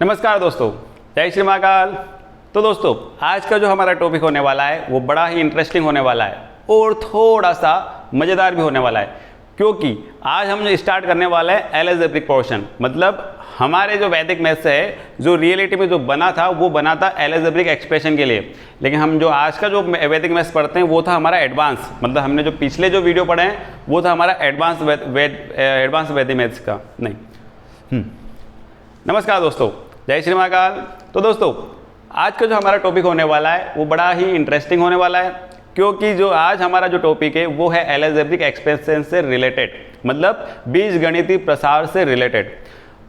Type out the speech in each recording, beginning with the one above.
नमस्कार दोस्तों, जय श्री महाकाल। तो दोस्तों, आज का जो हमारा टॉपिक होने वाला है वो बड़ा ही इंटरेस्टिंग होने वाला है और थोड़ा सा मज़ेदार भी होने वाला है, क्योंकि आज हम जो स्टार्ट करने वाले हैं अलजेब्रिक पोर्शन। मतलब हमारे जो वैदिक मैथ्स है, जो रियलिटी में जो बना था वो बना था अलजेब्रिक एक्सप्रेशन के लिए, लेकिन हम जो आज का जो वैदिक मैथ्स पढ़ते हैं वो था हमारा एडवांस। मतलब हमने जो पिछले जो वीडियो पढ़े हैं वो था हमारा एडवांस वैदिक मैथ्स का नहीं। नमस्कार दोस्तों, जय श्री महाकाल। तो दोस्तों, आज का जो हमारा टॉपिक होने वाला है वो बड़ा ही इंटरेस्टिंग होने वाला है, क्योंकि जो आज हमारा जो टॉपिक है वो है अलजेब्रिक एक्सपेंशन से रिलेटेड, मतलब बीजगणितीय प्रसार से रिलेटेड।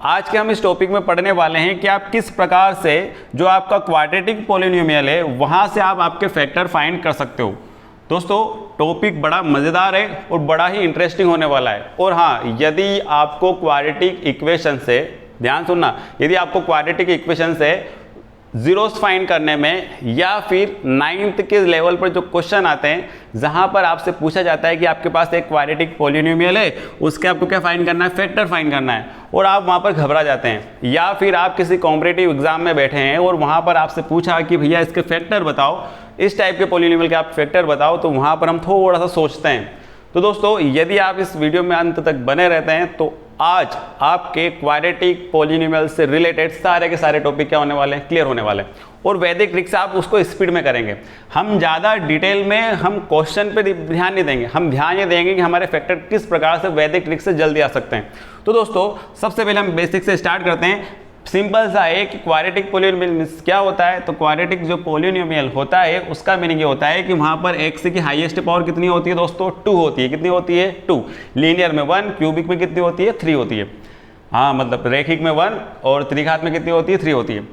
आज के हम इस टॉपिक में पढ़ने वाले हैं कि आप किस प्रकार से जो आपका क्वाड्रेटिक पॉलिनोमियल है वहाँ से आप आपके फैक्टर फाइंड कर सकते हो। दोस्तों, टॉपिक बड़ा मज़ेदार है और बड़ा ही इंटरेस्टिंग होने वाला है। और हाँ, यदि आपको क्वाड्रेटिक इक्वेशन से, ध्यान सुनना, यदि आपको क्वाड्रेटिक इक्वेशन से जीरोस फाइंड करने में या फिर 9th के लेवल पर जो क्वेश्चन आते हैं जहां पर आपसे पूछा जाता है कि आपके पास एक क्वाड्रेटिक पॉलिनोमियल है, उसके आपको क्या फाइंड करना है, फैक्टर फाइंड करना है, और आप वहां पर घबरा जाते हैं, या फिर आप किसी कॉम्पिटिटिव एग्जाम में बैठे हैं और वहां पर आपसे पूछा कि भैया इसके फैक्टर बताओ, इस टाइप के पॉलिनोमियल के आप फैक्टर बताओ, तो वहां पर हम थोड़ा सा सोचते हैं। तो दोस्तों, यदि आप इस वीडियो में अंत तक बने रहते हैं तो आज आपके क्वाड्रेटिक पॉलिनोमियल से रिलेटेड सारे के सारे टॉपिक क्या होने वाले हैं, क्लियर होने वाले हैं। और वैदिक ट्रिक से आप उसको स्पीड में करेंगे। हम ज़्यादा डिटेल में हम क्वेश्चन पे ध्यान नहीं देंगे, हम ध्यान ये देंगे कि हमारे फैक्टर किस प्रकार से वैदिक ट्रिक से जल्दी आ सकते हैं। तो दोस्तों, सबसे पहले हम बेसिक से स्टार्ट करते हैं। सिंपल सा है कि क्वाड्रेटिक पॉलिनोमियल क्या होता है। तो क्वाड्रेटिक जो पॉलिनोमियल होता है उसका मीनिंग ये होता है कि वहाँ पर x की हाईएस्ट पावर कितनी होती है दोस्तों, 2 होती है। कितनी होती है, 2। लीनियर में 1, क्यूबिक में कितनी होती है, 3 होती है। हाँ, मतलब रेखिक में 1 और त्रिघात में कितनी होती है, 3 होती है।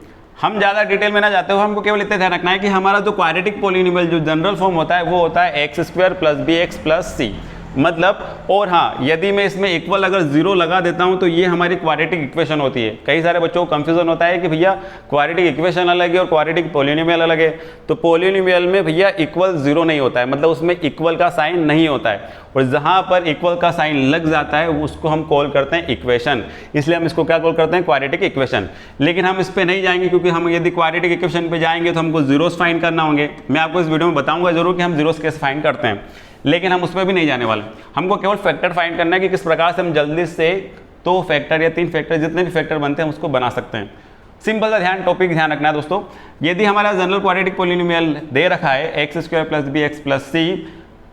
हम ज़्यादा डिटेल में ना जाते हो, हमको केवल इतना ध्यान रखना है कि हमारा जो क्वाड्रेटिक पॉलिनोमियल जो जनरल फॉर्म होता है वो होता है x² + bx + c। मतलब, और हाँ, यदि मैं इसमें इक्वल अगर 0 लगा देता हूं तो ये हमारी क्वाड्रेटिक इक्वेशन होती है। कई सारे बच्चों को कंफ्यूजन होता है कि भैया क्वाड्रेटिक इक्वेशन अलग है और क्वाड्रेटिक पॉलिनोमियल अलग है। तो पॉलिनोमियल में भैया इक्वल 0 नहीं होता है, मतलब उसमें इक्वल का साइन नहीं होता है, और जहां पर इक्वल का साइन लग जाता है उसको हम कॉल करते हैं इक्वेशन। इसलिए हम इसको क्या कॉल करते हैं, क्वाड्रेटिक इक्वेशन। लेकिन हम इस पर नहीं जाएंगे, क्योंकि हम यदि क्वाड्रेटिक इक्वेशन पे जाएंगे तो हमको जीरोस फाइंड करना होंगे। मैं आपको इस वीडियो में बताऊंगा जरूर कि हम जीरोस कैसे फाइंड करते हैं, लेकिन हम उसमें भी नहीं जाने वाले। हमको केवल फैक्टर फाइंड करना है कि किस प्रकार से हम जल्दी से 2 फैक्टर या 3 फैक्टर, जितने भी फैक्टर बनते हैं उसको बना सकते हैं। सिंपल सा टॉपिक ध्यान रखना है दोस्तों। यदि हमारा जनरल क्वाड्रेटिक पॉलिनोमियल दे रखा है x² + bx + c,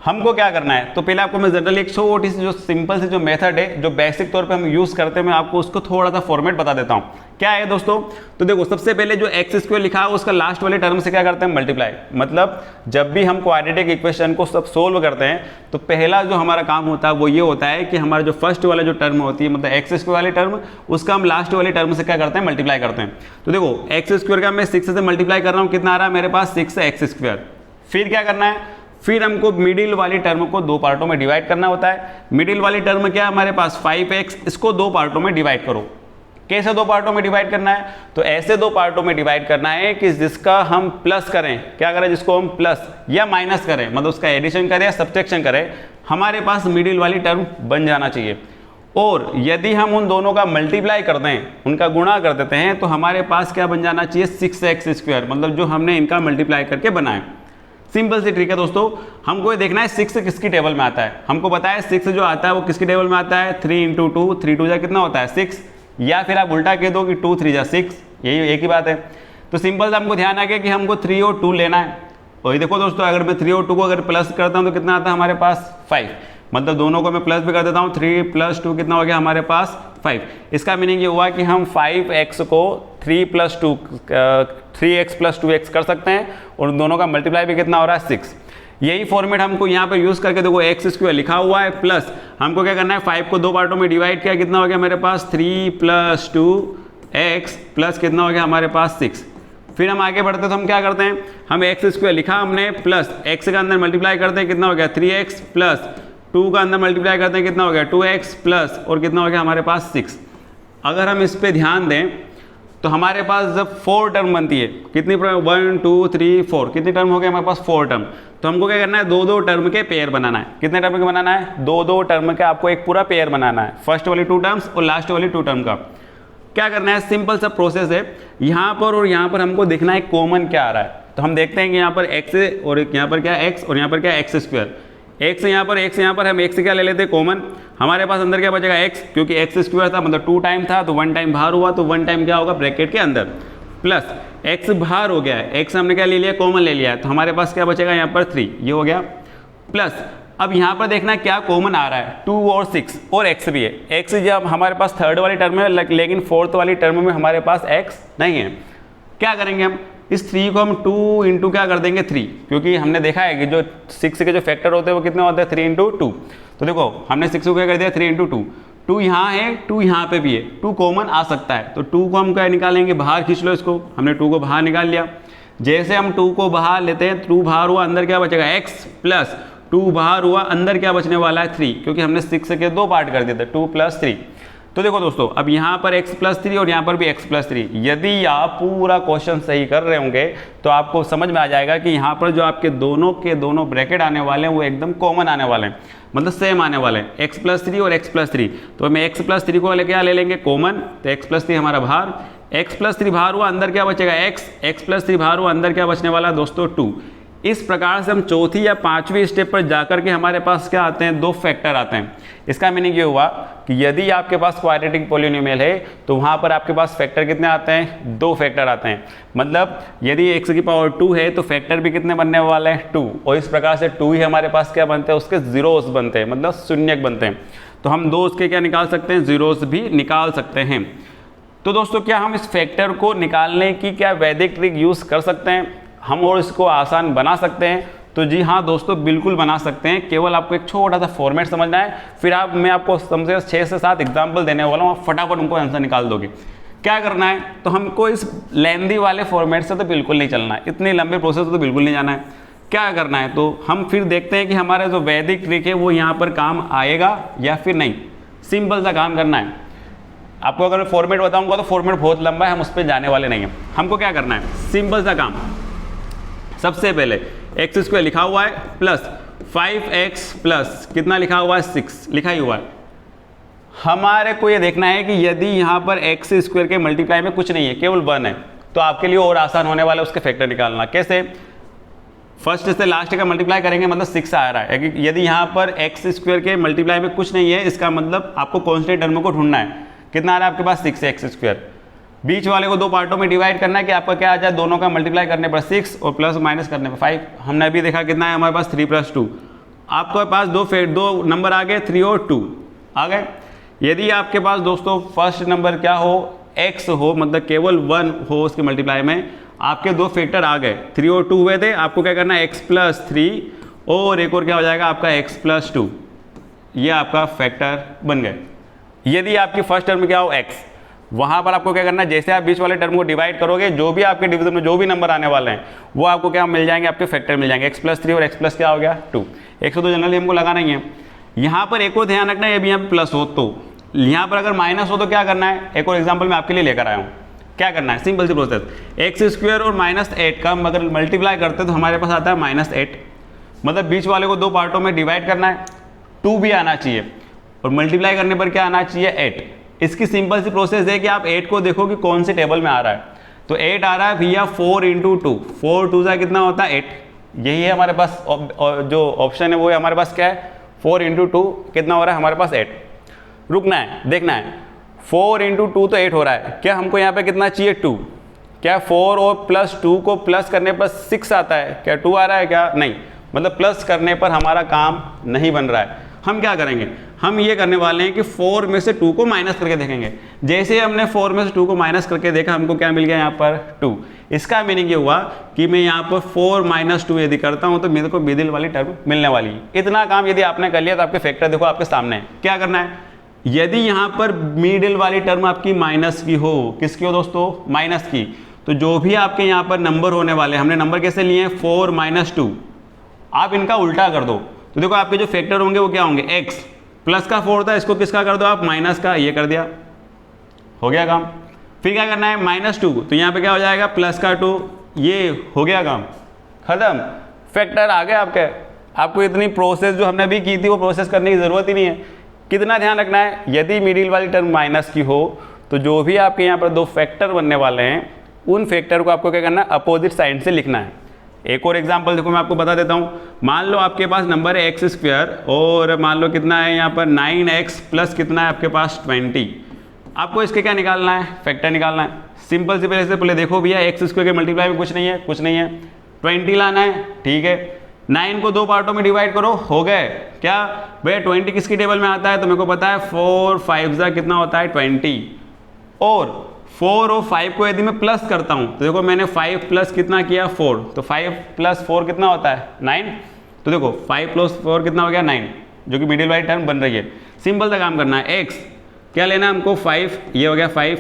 हमको क्या करना है। तो पहले आपको मैं जनरली एक छोटी सी जो सिंपल से जो मेथड है जो बेसिक तौर पे हम यूज़ करते हैं, मैं आपको उसको थोड़ा सा फॉर्मेट बता देता हूँ। क्या है दोस्तों, तो देखो, सबसे पहले जो x² लिखा है उसका लास्ट वाले टर्म से क्या करते हैं, मल्टीप्लाई। मतलब जब भी हम क्वाड्रेटिक इक्वेशन को सब सोल्व करते हैं तो पहला जो हमारा काम होता है वो ये होता है कि हमारा जो फर्स्ट वाला जो टर्म होती है, मतलब x² वाली टर्म, उसका हम लास्ट वाले टर्म से क्या करते हैं, मल्टीप्लाई करते हैं। तो देखो, x² का मैं 6 से मल्टीप्लाई कर रहा हूँ, कितना आ रहा है मेरे पास, 6x²। फिर क्या करना है, फिर हमको मिडिल वाली टर्म को 2 पार्टों में डिवाइड करना होता है। मिडिल वाली टर्म क्या है हमारे पास, 5x, इसको 2 पार्टों में डिवाइड करो। कैसे 2 पार्टों में डिवाइड करना है, तो ऐसे 2 पार्टों में डिवाइड करना है कि जिसका हम प्लस करें, क्या करें, जिसको हम प्लस या माइनस करें, मतलब उसका एडिशन करें या सब्ट्रैक्शन करें, हमारे पास मिडिल वाली टर्म बन जाना चाहिए। और यदि हम उन दोनों का मल्टीप्लाई कर दें, उनका गुणा कर देते हैं, तो हमारे पास क्या बन जाना चाहिए, 6x², मतलब जो हमने इनका मल्टीप्लाई करके बनाए। सिंपल सी ट्रिक है दोस्तों। हमको ये देखना है 6 किसकी टेबल में आता है। हमको पता है 6 जो आता है वो किसकी टेबल में आता है, 3 × 2, 3 2 जा कितना होता है, 6, या फिर आप उल्टा कह दो कि 2 3 जा 6, यही एक ही बात है। तो सिंपल सा हमको ध्यान आ गया कि हमको 3 और 2 लेना है। और ये देखो दोस्तों, अगर मैं 3 और 2 को अगर प्लस करता हूँ तो कितना आता है हमारे पास, 5। मतलब दोनों को मैं प्लस भी कर देता हूँ, 3 + 2 कितना हो गया हमारे पास, 5। इसका मीनिंग ये हुआ कि हम 5x को 3x + 2x कर सकते हैं, और दोनों का मल्टीप्लाई भी कितना हो रहा है, 6। यही फॉर्मेट हमको यहाँ पर यूज़ करके, देखो x² लिखा हुआ है, प्लस हमको क्या करना है, 5 को 2 पार्टों में डिवाइड किया, कितना हो गया मेरे पास, 3 + 2x प्लस कितना हो गया हमारे पास, 6। फिर हम आगे बढ़ते तो हम क्या करते हैं, हम x² लिखा हमने, प्लस x का अंदर मल्टीप्लाई करते हैं, कितना हो गया, 3x, प्लस 2 का अंदर मल्टीप्लाई करते हैं, कितना हो गया, 2x, प्लस और कितना हो गया हमारे पास, 6। अगर हम इस पर ध्यान दें तो हमारे पास जब 4 टर्म बनती है, कितनी 1 2 3 4, कितनी टर्म हो गया हमारे पास, 4 टर्म। तो हमको क्या करना है, 2 टर्म के पेयर बनाना है। कितने टर्म के बनाना है, 2 टर्म का आपको एक पूरा पेयर बनाना है, फर्स्ट वाली 2 टर्म्स और लास्ट वाली 2 टर्म का। क्या करना है, सिंपल सा प्रोसेस है, यहाँ पर और यहाँ पर हमको देखना है कॉमन क्या आ रहा है। तो हम देखते हैं कि यहाँ पर x है और यहाँ पर क्या है x और यहाँ पर क्या है एक्स स्क्वायर, x यहाँ पर हम x क्या ले लेते हैं कॉमन, हमारे पास अंदर क्या बचेगा x, क्योंकि एक्स स्क्वायर था मतलब 2 टाइम था तो 1 टाइम बाहर हुआ, तो 1 टाइम क्या होगा ब्रैकेट के अंदर, प्लस x बाहर हो गया है, x हमने क्या ले लिया कॉमन ले लिया है, तो हमारे पास क्या बचेगा यहाँ पर 3, ये हो गया, प्लस अब यहाँ पर देखना क्या कॉमन आ रहा है, 2 और 6 और x भी है, x जब हमारे पास थर्ड वाली टर्म है लेकिन फोर्थ वाली टर्म में हमारे पास x नहीं है, क्या करेंगे हम, इस 3 को हम 2 इंटू क्या कर देंगे 3, क्योंकि हमने देखा है कि जो 6 के जो फैक्टर होते हैं वो कितने होते हैं 3 इंटू 2, तो देखो हमने 6 को क्या कर दिया 3 इंटू 2, 2 यहाँ है 2 यहाँ पे भी है, 2 कॉमन आ सकता है, तो 2 को हम क्या निकालेंगे, बाहर खींच लो इसको, हमने 2 को बाहर निकाल लिया, जैसे हम 2 को बाहर लेते हैं 2 बाहर हुआ, अंदर क्या बचेगा x प्लस 2 बाहर हुआ, अंदर क्या बचने वाला है 3, क्योंकि हमने 6 के 2 पार्ट कर दिए थे 2 प्लस 3। तो देखो दोस्तों अब यहाँ पर x प्लस 3 और यहाँ पर भी x प्लस 3, यदि आप पूरा क्वेश्चन सही कर रहे होंगे तो आपको समझ में आ जाएगा कि यहाँ पर जो आपके दोनों के दोनों ब्रैकेट आने वाले हैं वो एकदम कॉमन आने वाले हैं, मतलब सेम आने वाले हैं, x प्लस 3 और x प्लस 3, तो हमें x प्लस 3 को लेके ले लेंगे कॉमन, तो x प्लस 3 हमारा बाहर, x प्लस 3 बाहर हुआ, अंदर क्या बचेगा x प्लस 3 बाहर हुआ, अंदर क्या बचने वाला है दोस्तों 2। इस प्रकार से हम चौथी या पांचवी स्टेप पर जाकर के हमारे पास क्या आते हैं, 2 फैक्टर आते हैं। इसका मीनिंग ये हुआ कि यदि आपके पास क्वाड्रेटिक पॉलिनोमियल है तो वहाँ पर आपके पास फैक्टर कितने आते हैं, 2 फैक्टर आते हैं, मतलब यदि x की पावर 2 है तो फैक्टर भी कितने बनने वाले हैं 2, और इस प्रकार से 2 ही हमारे पास क्या बनते हैं, उसके जीरोस बनते हैं, मतलब शून्यक बनते हैं, तो हम 2 उसके क्या निकाल सकते हैं, जीरोस भी निकाल सकते हैं। तो दोस्तों क्या हम इस फैक्टर को निकालने की क्या वैदिक ट्रिक यूज़ कर सकते हैं हम और इसको आसान बना सकते हैं? तो जी हाँ दोस्तों बिल्कुल बना सकते हैं, केवल आपको एक छोटा सा फॉर्मेट समझना है, फिर मैं आपको कम से कम 6 से 7 एग्जाम्पल देने वाला हूँ, आप फटाफट उनको आंसर निकाल दोगे। क्या करना है, तो हमको इस लेंदी वाले फॉर्मेट से तो बिल्कुल नहीं चलना है, इतने लंबे प्रोसेस तो बिल्कुल नहीं जाना है। क्या करना है, तो हम फिर देखते हैं कि हमारा जो वैदिक ट्रिक है वो यहाँ पर काम आएगा या फिर नहीं। सिंपल सा काम करना है, आपको अगर मैं फॉर्मेट बताऊंगा तो फॉर्मेट बहुत लंबा है, हम उस पर जाने वाले नहीं हैं। हमको क्या करना है, सिंपल सा काम, सबसे पहले एक्स स्क्वायर लिखा हुआ है प्लस 5x प्लस कितना लिखा हुआ है 6 लिखा ही हुआ है। हमारे को ये देखना है कि यदि यहाँ पर एक्स स्क्वायर के मल्टीप्लाई में कुछ नहीं है, केवल 1 है, तो आपके लिए और आसान होने वाला है उसके फैक्टर निकालना। कैसे, फर्स्ट से लास्ट का मल्टीप्लाई करेंगे मतलब 6 आ रहा है, यदि यहाँ पर एक्स स्क्वायर के मल्टीप्लाई में कुछ नहीं है इसका मतलब आपको कॉन्स्टेंट टर्म को ढूंढना है। कितना आ रहा है आपके पास 6 एक्स स्क्वायर, बीच वाले को 2 पार्टों में डिवाइड करना है कि आपका क्या आ जाए, दोनों का मल्टीप्लाई करने पर 6 और प्लस माइनस करने पर 5। हमने अभी देखा कितना है हमारे पास 3 प्लस 2, आपके पास दो नंबर आ गए 3 और 2 आ गए। यदि आपके पास दोस्तों फर्स्ट नंबर क्या हो, x हो, मतलब केवल 1 हो उसके मल्टीप्लाई में, आपके 2 फैक्टर आ गए 3 और 2 हुए थे, आपको क्या करना है x प्लस 3 और एक और क्या हो जाएगा आपका x प्लस 2, ये आपका फैक्टर बन गए। यदि आपकी फर्स्ट टर्म क्या हो x, वहाँ पर आपको क्या करना है, जैसे आप बीच वाले टर्म को डिवाइड करोगे जो भी आपके डिवीजन में जो भी नंबर आने वाले हैं वो आपको क्या मिल जाएंगे, आपके फैक्टर मिल जाएंगे, x प्लस 3 और x प्लस क्या हो गया 2। 102 जनरली हमको लगाना ही है। यहाँ पर एक और ध्यान रखना है, ये भी यहाँ प्लस हो तो यहाँ पर अगर माइनस हो तो क्या करना है, एक और एग्जाम्पल मैं आपके लिए लेकर आया हूँ। क्या करना है, सिंपल सी प्रोसेस, एक्स स्क्वायर और -8 का अगर मल्टीप्लाई करते हैं तो हमारे पास आता है -8, मतलब बीच वाले को 2 पार्टों में डिवाइड करना है, 2 भी आना चाहिए और मल्टीप्लाई करने पर क्या आना चाहिए 8। इसकी सिंपल सी प्रोसेस है कि आप 8 को देखो कि कौन से टेबल में आ रहा है, तो 8 आ रहा है भैया 4 इंटू 2, 4 2 का कितना होता है 8, यही है हमारे पास जो ऑप्शन है वो है हमारे पास क्या है 4 इंटू 2 कितना हो रहा है हमारे पास 8। रुकना है, देखना है, 4 इंटू 2 तो 8 हो रहा है, क्या हमको यहाँ पे कितना चाहिए 2, क्या 4 और प्लस 2 को प्लस करने पर 6 आता है, क्या 2 आ रहा है क्या, नहीं, मतलब प्लस करने पर हमारा काम नहीं बन रहा है। हम क्या करेंगे, हम ये करने वाले हैं कि 4 में से 2 को माइनस करके देखेंगे। जैसे हमने 4 में से 2 को माइनस करके देखा, हमको क्या मिल गया यहाँ पर 2। इसका मीनिंग ये हुआ कि मैं यहाँ पर 4 - 2 यदि करता हूँ तो मेरे को मिडिल वाली टर्म मिलने वाली है। इतना काम यदि आपने कर लिया तो आपके फैक्टर देखो आपके सामने है। क्या करना है, यदि यहाँ पर मिडिल वाली टर्म आपकी माइनस की हो, किसकी हो दोस्तों, माइनस की, तो जो भी आपके यहाँ पर नंबर होने वाले, हमने नंबर कैसे लिए हैं 4 - 2, आप इनका उल्टा कर दो तो देखो आपके जो फैक्टर होंगे वो क्या होंगे, x प्लस का 4 था, इसको किसका कर दो आप, माइनस का, ये कर दिया, हो गया काम। फिर क्या करना है -2, तो यहाँ पे क्या हो जाएगा प्लस का 2, ये हो गया काम खत्म, फैक्टर आ गया आपके। आपको इतनी प्रोसेस जो हमने अभी की थी वो प्रोसेस करने की ज़रूरत ही नहीं है। कितना ध्यान रखना है, यदि मिडिल वाली टर्म माइनस की हो तो जो भी आपके यहाँ पर दो फैक्टर बनने वाले हैं उन फैक्टर को आपको क्या करना है, अपोजिट साइड से लिखना है। एक और एग्जांपल देखो मैं आपको बता देता हूँ। मान लो आपके पास नंबर है एक्स स्क्वायर और मान लो कितना है यहाँ पर 9x प्लस कितना है आपके पास 20। आपको इसके क्या निकालना है, फैक्टर निकालना है। सिंपल से पहले देखो भैया एक्स स्क्वायर के मल्टीप्लाई में कुछ नहीं है 20 लाना है, ठीक है। 9 को दो पार्टों में डिवाइड करो, हो गए क्या भैया 20 किसकी टेबल में आता है, तो मेरे को पता है 4 5 कितना होता है 20, और 4 और 5 को यदि मैं प्लस करता हूं तो देखो मैंने 5 प्लस कितना किया 4, तो 5 प्लस 4 कितना होता है 9। तो देखो 5 प्लस 4 कितना हो गया 9, जो कि मिडिल वाली टर्म बन रही है। सिंपल सा काम करना है, x क्या लेना है हमको 5, ये हो गया 5,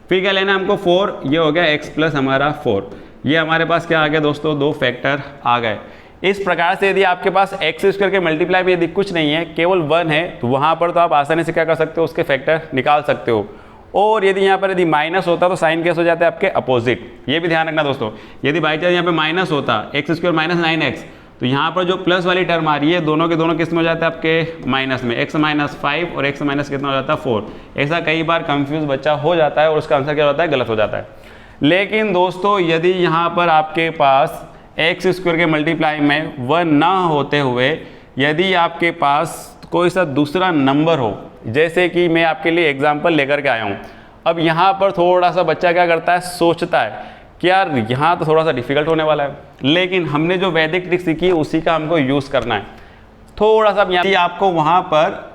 फिर क्या लेना है हमको 4, ये हो गया x प्लस हमारा 4। ये हमारे पास क्या आ गया दोस्तों, दो फैक्टर आ गए। इस प्रकार से यदि आपके पास एक्स स्क्वायर के मल्टीप्लाई में यदि कुछ नहीं है, केवल 1 है, तो वहाँ पर तो आप आसानी से क्या कर सकते हो, उसके फैक्टर निकाल सकते हो। और यदि यहाँ पर यदि माइनस होता तो साइन कैसे हो जाता है आपके अपोजिट, ये भी ध्यान रखना दोस्तों। यदि बाई चांस यहाँ पे माइनस होता एक्स स्क्वायर माइनस 9x, तो यहाँ पर जो प्लस वाली टर्म आ रही है दोनों के दोनों किस में हो जाता है आपके माइनस में, x माइनस 5 और x माइनस कितना हो जाता है 4। ऐसा कई बार कंफ्यूज बच्चा हो जाता है और उसका आंसर क्या होता है, गलत हो जाता है। लेकिन दोस्तों यदि यहाँ पर आपके पास एक्स स्क्वायर के मल्टीप्लाई में 1 ना होते हुए यदि आपके पास कोई सा दूसरा नंबर हो, जैसे कि मैं आपके लिए एग्जांपल लेकर के आया हूँ। अब यहाँ पर थोड़ा सा बच्चा क्या करता है, सोचता है कि यार यहाँ तो थोड़ा सा डिफिकल्ट होने वाला है, लेकिन हमने जो वैदिक ट्रिक सीखी है उसी का हमको यूज़ करना है। थोड़ा सा यदि आपको वहाँ पर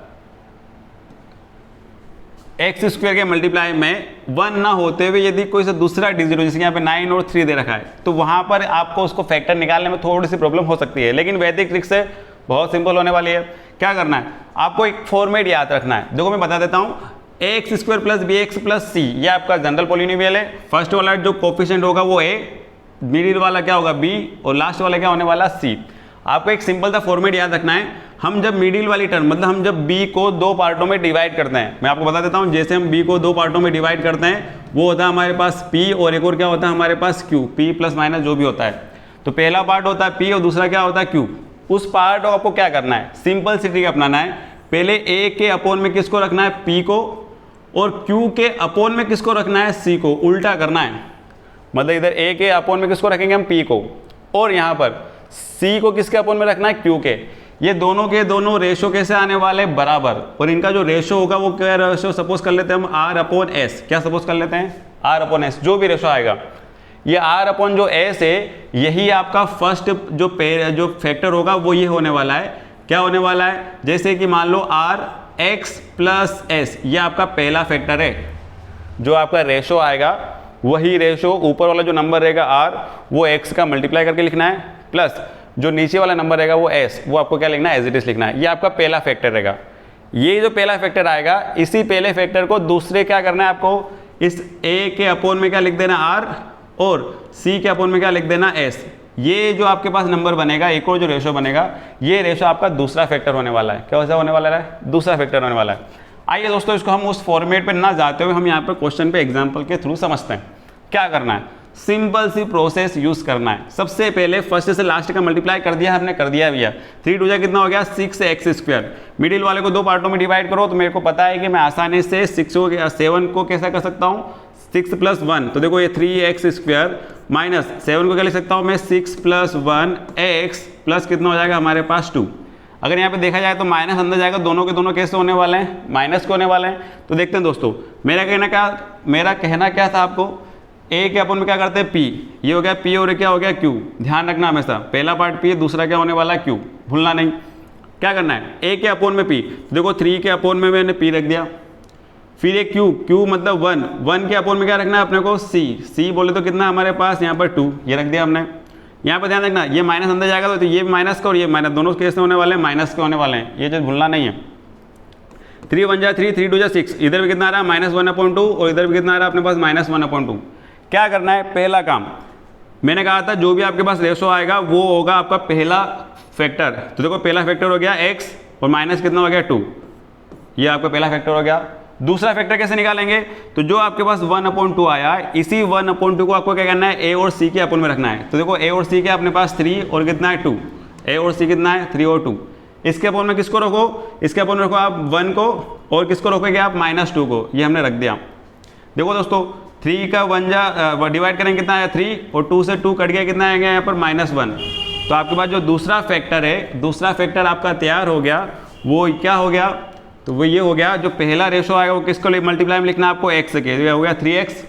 एक्स स्क्वायर के मल्टीप्लाई में 1 ना होते हुए यदि कोई सा दूसरा डिजिट हो, जैसे यहाँ पे 9 और 3 दे रखा है, तो वहाँ पर आपको उसको फैक्टर निकालने में थोड़ी सी प्रॉब्लम हो सकती है, लेकिन वैदिक ट्रिक से बहुत सिंपल होने वाली है। क्या करना है, आपको एक फॉर्मेट याद रखना है। देखो मैं बता देता हूँ, X square plus B X plus C, ये आपका जनरल पॉलिनोमियल है। फर्स्ट वाला जो कोफिशिएंट होगा वो a, मिडिल वाला क्या होगा b, और लास्ट वाला क्या होने वाला c। आपको एक सिंपल सा फॉर्मेट याद रखना है। हम जब मिडिल वाली टर्म मतलब हम जब b को दो पार्टों में डिवाइड करते हैं, मैं आपको बता देता हूँ, जैसे हम b को दो पार्टों में डिवाइड करते हैं वो होता है हमारे पास p, और एक और क्या होता है हमारे पास q, p प्लस माइनस जो भी होता है। तो पहला पार्ट होता है p और दूसरा क्या होता है q। उस पार्ट को आपको क्या करना है, सिंपल सी ट्रिक अपनाना है। पहले a के अपोन में किसको रखना है, p को, और q के अपोन में किसको रखना है, c को। उल्टा करना है, मतलब इधर a के अपोन में किसको रखेंगे हम, p को, और यहाँ पर c को किसके अपोन में रखना है, q के। ये दोनों के दोनों रेशो कैसे आने वाले, बराबर, और इनका जो रेशो होगा वो क्या रेशो सपोज कर लेते हैं हम, r अपॉन s। क्या सपोज कर लेते हैं, r अपॉन s, जो भी रेशो आएगा। ये r अपॉन जो s है, यही आपका फर्स्ट जो फैक्टर होगा वो ये होने वाला है। क्या होने वाला है, जैसे कि मान लो r x प्लस s, ये आपका पहला फैक्टर है। जो आपका रेशो आएगा वही रेशो ऊपर वाला जो नंबर रहेगा r, वो x का मल्टीप्लाई करके लिखना है, प्लस जो नीचे वाला नंबर रहेगा वो s, वो आपको क्या लिखना है, एज इट इज लिखना है। ये आपका पहला फैक्टर रहेगा। ये जो पहला फैक्टर आएगा, इसी पहले फैक्टर को दूसरे क्या करना है आपको, इस a के अपोन में क्या लिख देना r, और c के अपोन में क्या लिख देना s। ये जो आपके पास नंबर बनेगा, एक और जो रेशो बनेगा, ये रेशो आपका दूसरा फैक्टर होने वाला है। क्या वैसा होने वाला है, दूसरा फैक्टर होने वाला है। आइए दोस्तों, इसको हम उस फॉर्मेट पे ना जाते हुए हम यहाँ पर क्वेश्चन पे एग्जांपल के थ्रू समझते हैं। क्या करना है, सिंपल सी प्रोसेस यूज करना है। सबसे पहले फर्स्ट से लास्ट का मल्टीप्लाई कर दिया हमने, कर दिया भैया। 3 2 कितना हो गया, 6x स्क्वायर। मिडिल वाले को दो पार्टों में डिवाइड करो, तो मेरे को पता है कि मैं आसानी से 7 को कैसा कर सकता हूँ, 6 प्लस 1। तो देखो ये 3x स्क्वायर माइनस 7 को क्या लिख सकता हूँ मैं, 6 प्लस 1x प्लस कितना हो जाएगा हमारे पास 2। अगर यहाँ पे देखा जाए तो माइनस अंदर जाएगा, दोनों के दोनों कैसे होने वाले हैं, माइनस के होने वाले हैं। तो देखते हैं दोस्तों, मेरा कहना क्या था आपको, a के अपन में क्या करते हैं p, ये हो गया p और क्या हो गया q। ध्यान रखना हमेशा, पहला पार्ट p है, दूसरा क्या होने वाला है q, भूलना नहीं। क्या करना है, a के अपोन में p, देखो 3 के अपोन में मैंने p रख दिया, फिर एक q मतलब 1 के अपोन में क्या रखना है अपने को, c बोले तो कितना हमारे पास यहाँ पर 2, ये रख दिया हमने। यहाँ पर ध्यान रखना, ये माइनस अंदर जाएगा तो ये माइनस का और ये माइनस, दोनों कैसे होने वाले हैं, माइनस के होने वाले हैं। ये चीज़ भूलना नहीं है। 3 1 जा 3, 3 2 जा 6, इधर भी कितना आ रहा है -1/2, और इधर भी कितना आ रहा है अपने पास -1/2। क्या करना है, पहला काम मैंने कहा था, जो भी आपके पास रेशो आएगा वो होगा आपका पहला फैक्टर। तो देखो पहला फैक्टर हो गया x, और माइनस कितना हो गया 2, ये आपका पहला फैक्टर हो गया। दूसरा फैक्टर कैसे निकालेंगे, तो जो आपके पास 1/2 आया, इसी 1/2 को आपको क्या करना है, a और c के अपोन में रखना है। तो देखो a और c के अपने पास 3 और कितना है 2, a और c कितना है 3 और 2। इसके अपोन में किसको रखो, इसके अपोन में रखो आप 1 को, और किसको रखोगे आप -2 को, ये हमने रख दिया। देखो दोस्तों 3 का 1 जा डिवाइड करेंगे कितना आया 3, और 2 से 2 कट गया कितना आएगा यहाँ पर -1। तो आपके पास जो दूसरा फैक्टर है, दूसरा फैक्टर आपका तैयार हो गया। वो क्या हो गया, तो वो ये हो गया, जो पहला रेशो आएगा वो किसको मल्टीप्लाई में लिखना है आपको, x के, ये हो गया 3x,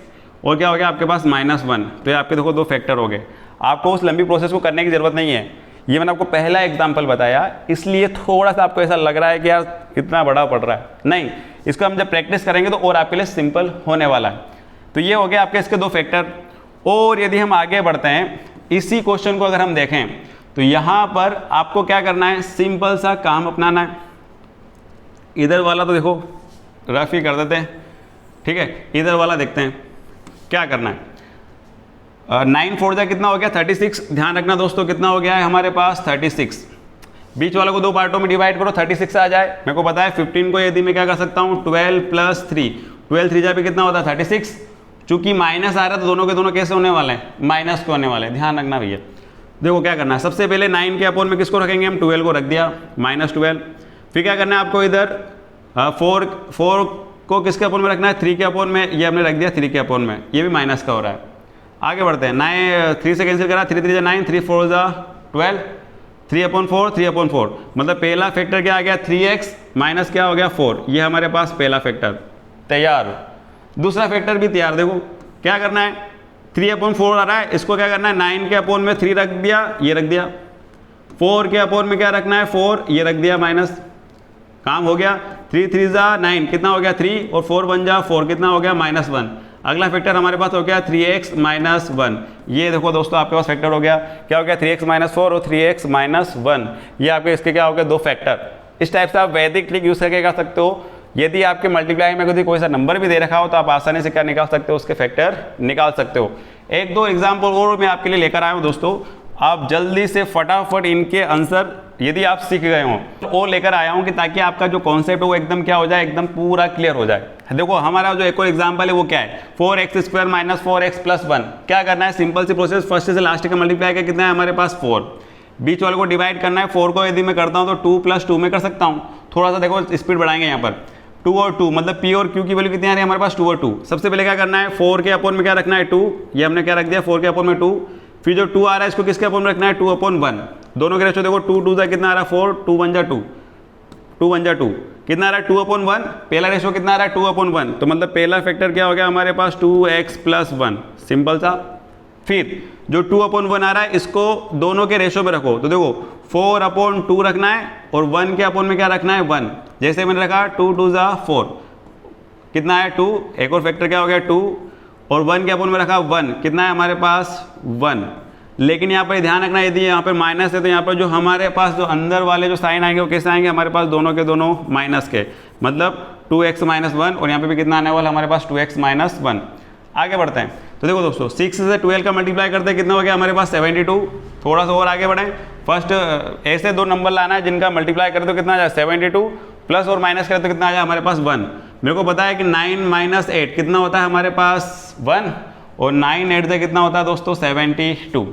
और क्या हो गया आपके पास -1। तो ये आपके देखो 2 फैक्टर हो गए। आपको उस लंबी प्रोसेस को करने की ज़रूरत नहीं है, ये मैंने आपको पहला एग्जाम्पल बताया, इसलिए थोड़ा सा आपको ऐसा लग रहा है कि यार इतना बड़ा पड़ रहा है। नहीं, इसको हम जब प्रैक्टिस करेंगे तो और आपके लिए सिंपल होने वाला है। तो ये हो गया आपके इसके 2 फैक्टर। और यदि हम आगे बढ़ते हैं, इसी क्वेश्चन को अगर हम देखें तो यहाँ पर आपको क्या करना है, सिंपल सा काम अपनाना है। इधर वाला तो देखो रफ ही कर देते हैं, ठीक है। इधर वाला देखते हैं क्या करना है। 9 4 जा कितना हो गया 36। ध्यान रखना दोस्तों कितना हो गया है हमारे पास 36। बीच वाले को 2 पार्टों में डिवाइड करो 36 आ जाए। मेरे को पता है 15 को यदि मैं क्या कर सकता हूँ 12 + 3, 12 3 जा भी कितना होता है 36। चूंकि माइनस आ रहा है तो दोनों के दोनों कैसे होने वाले हैं, माइनस को होने वाले हैं। ध्यान रखना भैया। देखो क्या करना है, सबसे पहले 9 के अपोन में किसको रखेंगे हम, 12 को रख दिया, -12। फिर क्या करना है आपको इधर 4 को किसके अपोन में रखना है, 3 के अपोन में, ये हमने रख दिया 3 के अपोन में, ये भी माइनस का हो रहा है। आगे बढ़ते हैं, 9 3 से कैंसिल करा, 3 3 जा 9, 3 4 जा 12, 3/4 3/4। मतलब पहला फैक्टर क्या आ गया 3x माइनस क्या हो गया 4। ये हमारे पास पहला फैक्टर तैयार। दूसरा फैक्टर भी तैयार। देखो क्या करना है, 3/4 आ रहा है, इसको क्या करना है 9 के अपोन में 3 रख दिया, ये रख दिया। 4 के अपोन में क्या रखना है 4, ये रख दिया माइनस। काम हो गया। 3 3 जा 9 कितना हो गया 3, और 4 1 जा 4 कितना हो गया -1। अगला फैक्टर हमारे पास हो गया 3x - 1। ये देखो दोस्तों आपके पास फैक्टर हो गया, क्या हो गया 3x - 4 और 3x - 1। ये आपके इसके क्या हो गया 2 फैक्टर। इस टाइप से आप वैदिक ट्रिक यूज़ करके कर सकते हो। यदि आपके मल्टीप्लाई में यदि कोई सा नंबर भी दे रखा हो तो आप आसानी से क्या निकाल सकते हो, उसके फैक्टर निकाल सकते हो। 1-2 एग्जाम्पल और मैं आपके लिए लेकर आया हूँ दोस्तों, आप जल्दी से फटाफट इनके आंसर यदि आप सीख गए हो तो वो लेकर आया हूँ कि ताकि आपका जो कॉन्सेप्ट है वो एकदम क्या हो जाए, एकदम पूरा क्लियर हो जाए। देखो हमारा जो एक और एग्जांपल है वो क्या है, 4x² - 4x + 1। क्या करना है, सिंपल सी प्रोसेस, फर्स्ट से लास्ट का मल्टीप्लाई का कितना है हमारे पास 4, बीच वाले को डिवाइड करना है। 4 को यदि मैं करता हूँ तो 2 + 2 में कर सकता हूँ। थोड़ा सा देखो स्पीड बढ़ाएंगे यहाँ पर, 2 और 2 मतलब p और q की वैल्यू कितनी आ रही है हमारे पास 2 और 2। सबसे पहले क्या करना है 4 के अपोन में क्या रखना है 2, ये हमने क्या रख दिया 4 के अपोन में 2। फिर जो 2 आ रहा है इसको किसके अपोन में रखना है 2/1। दोनों के रेशो देखो 2 2 जा कितना आ रहा है 4, 2 1 जा 2, 2 1 जा 2 कितना आ रहा है 2/1। पहला रेशो कितना आ रहा है 2/1, तो मतलब पहला फैक्टर क्या हो गया हमारे पास 2x + 1, सिंपल सा। फिर जो 2/1 आ रहा है इसको दोनों के रेशो में रखो, तो देखो 4/2 रखना है और 1 के अपोन में क्या रखना है 1। जैसे मैंने रखा 2 2 जा 4 कितना है 2, एक और फैक्टर क्या हो गया 2, और 1 के अपोन में रखा 1 कितना है हमारे पास 1। लेकिन यहाँ पर ध्यान रखना यदि यहाँ पर माइनस है तो यहाँ पर जो हमारे पास जो अंदर वाले जो साइन आएंगे वो कैसे आएंगे हमारे पास दोनों के दोनों माइनस के, मतलब 2x - 1, और यहाँ पे भी कितना आने वाला हमारे पास 2x - 1। आगे बढ़ते हैं तो देखो दोस्तों 6 से 12 का मल्टीप्लाई करते हैं कितना हो गया हमारे पास 72। थोड़ा सा और आगे बढ़ें, फर्स्ट ऐसे 2 नंबर लाना है जिनका मल्टीप्लाई करें तो कितना आ जाए 72, प्लस और माइनस करें तो कितना आ जाए हमारे पास 1। मेरे को पता है कि 9 - 8 कितना होता है हमारे पास 1, और 9 8 से कितना होता है दोस्तों 72।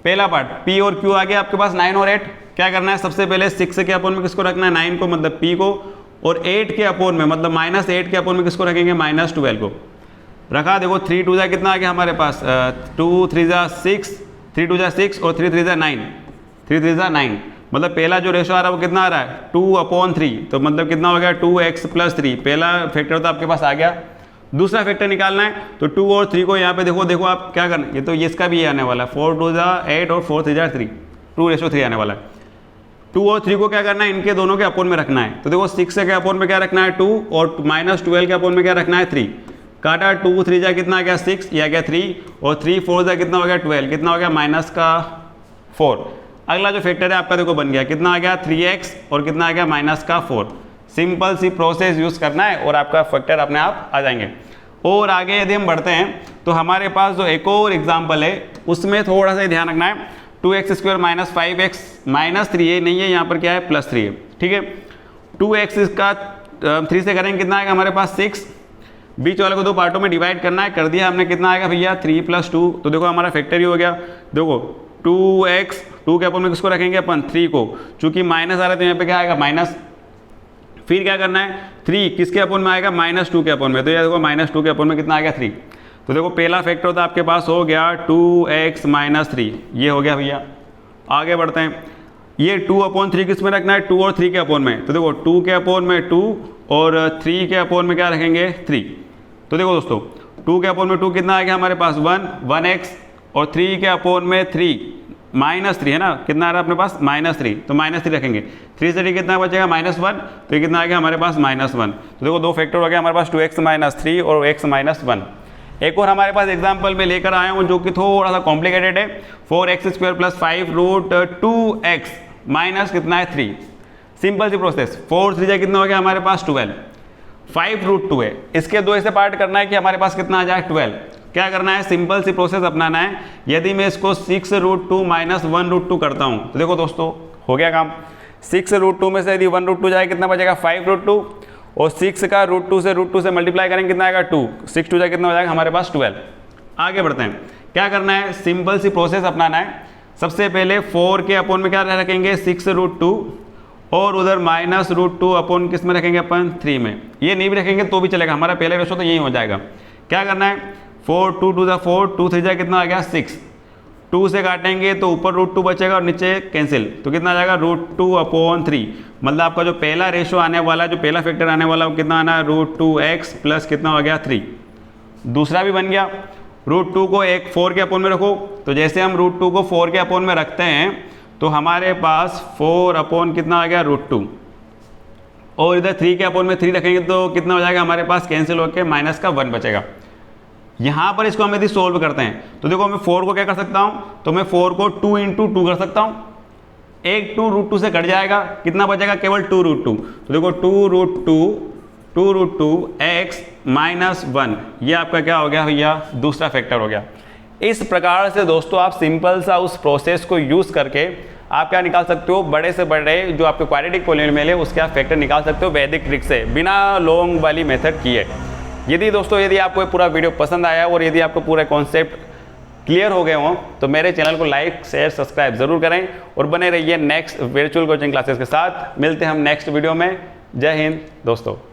पहला पार्ट p और q आ गया आपके पास 9 और 8। क्या करना है सबसे पहले 6 के अपोन में किसको रखना है 9 को, मतलब p को, और 8 के अपोन में मतलब -8 के अपोन में किसको रखेंगे -12 को रखा। देखो 3 2 जा कितना आ गया हमारे पास 2 3 जा 6, 3 2 जा 6 और 3 3 जा 9, 3 3 जा 9। मतलब पहला जो रेशो आ रहा है वो कितना आ रहा है 2/3, तो मतलब कितना हो गया 2x + 3। पहला फैक्टर तो आपके पास आ गया। दूसरा फैक्टर निकालना है तो 2 और 3 को यहाँ पे देखो आप क्या करना है, ये तो इसका भी ये आने वाला है 4 2 जा 8 और 4 3 जा 3, 2:3 आने वाला है। 2 और 3 को क्या करना है इनके दोनों के अपोन में रखना है, तो देखो 6 के अपोन में क्या रखना है 2 और -12 के अपोन में क्या रखना है 3। काटा 2 3 जा कितना आ गया 6, ये आ गया 3, और 3 4 जा कितना हो गया 12, कितना हो गया -4। अगला जो फैक्टर है आपका देखो बन गया कितना आ गया 3x और कितना आ गया -4। सिंपल सी प्रोसेस यूज़ करना है और आपका फैक्टर अपने आप आ जाएंगे। और आगे यदि हम बढ़ते हैं तो हमारे पास जो एक और एग्जाम्पल है उसमें थोड़ा सा ध्यान रखना है। 2x² - 5x -3 ये नहीं है, यहाँ पर क्या है +3 है, ठीक है। 2x का 3 से करेंगे कितना आएगा हमारे पास 6। बीच वाले को 2 पार्टों में डिवाइड करना है, कर दिया हमने, कितना आएगा भैया 3 + 2, तो देखो हमारा फैक्टर ही हो गया। देखो 2x 2 के अपोन में किसको रखेंगे अपन 3 को, चूंकि माइनस आ रहा है तो यहाँ पे क्या आएगा माइनस, फिर क्या करना है, 3 किसके अपोन में आएगा, -2 के अपोन में। तो ये देखो -2 के अपोन में कितना आ गया, 3। तो देखो पहला फैक्टर होता है आपके पास हो गया 2x - 3, ये हो गया भैया। आगे बढ़ते हैं, ये 2/3 किस में रखना है, 2 और 3 के अपोन में। तो देखो 2 के अपोन में 2 और 3 के अपोन में क्या रखेंगे, 3। तो देखो दोस्तों 2 के अपोन में 2 कितना आ गया हमारे पास 1x, और 3 के अपोन में 3 -3 है ना, कितना आ रहा है अपने पास -3, तो -3 रखेंगे। 3 से 3 कितना बचेगा, -1, तो ये कितना आ गया हमारे पास -1। तो देखो 2 फैक्टर हो गया हमारे पास, 2x - 3 और x - 1। एक और हमारे पास एग्जाम्पल में लेकर आया हूँ जो कि थोड़ा सा कॉम्प्लिकेटेड है। 4x² + 5√2x माइनस कितना है 3। सिंपल सी प्रोसेस, 4 3 कितना हो गया हमारे पास 12, 5√2 है, इसके 2 ऐसे पार्ट करना है कि हमारे पास कितना आ जाए 12। क्या करना है, सिंपल सी प्रोसेस अपनाना है। यदि मैं इसको 6√2 - 1√2 करता हूँ तो देखो दोस्तों हो गया काम। 6√2 में से यदि 1√2 जाए कितना बचेगा 5√2, और 6 का √2 से मल्टीप्लाई करेंगे कितना आएगा 2, 6 2 जाए कितना हो जाएगा हमारे पास 12। आगे बढ़ते हैं, क्या करना है, सिंपल सी प्रोसेस अपनाना है। सबसे पहले 4 के अपोन में क्या रखेंगे 6√2, और उधर -√2 अपोन किस में रखेंगे अपन 3 में। ये नहीं भी रखेंगे तो भी चलेगा, हमारा पहले रेशो तो यही हो जाएगा। क्या करना है, 4 2 2 4, 2 3 जा कितना आ गया 6, 2 से काटेंगे तो ऊपर √2 बचेगा और नीचे कैंसिल, तो कितना आ जाएगा √2/3। मतलब आपका जो पहला रेशो आने वाला, जो पहला फैक्टर आने वाला वो कितना आना है √2x प्लस कितना हो गया 3। दूसरा भी बन गया, √2 को 4 के अपोन में रखो, तो जैसे हम √2 को 4 के अपोन में रखते हैं तो हमारे पास 4 अपोन कितना आ गया √2, और इधर 3 के अपोन में 3 रखेंगे तो कितना हो जाएगा हमारे पास कैंसिल होकर -1 बचेगा। यहाँ पर इसको हम यदि सोल्व करते हैं तो देखो मैं 4 को क्या कर सकता हूँ, तो मैं 4 को 2 × 2 कर सकता हूँ, एक 2 √2 से कट जाएगा, कितना बचेगा केवल 2 √2। तो देखो 2√2x - 1, ये आपका क्या हो गया भैया दूसरा फैक्टर हो गया। इस प्रकार से दोस्तों आप सिंपल सा उस प्रोसेस को यूज़ करके आप क्या निकाल सकते हो, बड़े से बड़े जो आपके क्वाड्रेटिक पॉलिनोमियल है उसके आप फैक्टर निकाल सकते हो वैदिक ट्रिक से, बिना लॉन्ग वाली मेथड किए। यदि आपको पूरा वीडियो पसंद आया और यदि आपको पूरा कॉन्सेप्ट क्लियर हो गए हों तो मेरे चैनल को लाइक शेयर सब्सक्राइब जरूर करें और बने रहिए नेक्स्ट वर्चुअल कोचिंग क्लासेस के साथ। मिलते हैं हम नेक्स्ट वीडियो में। जय हिंद दोस्तों।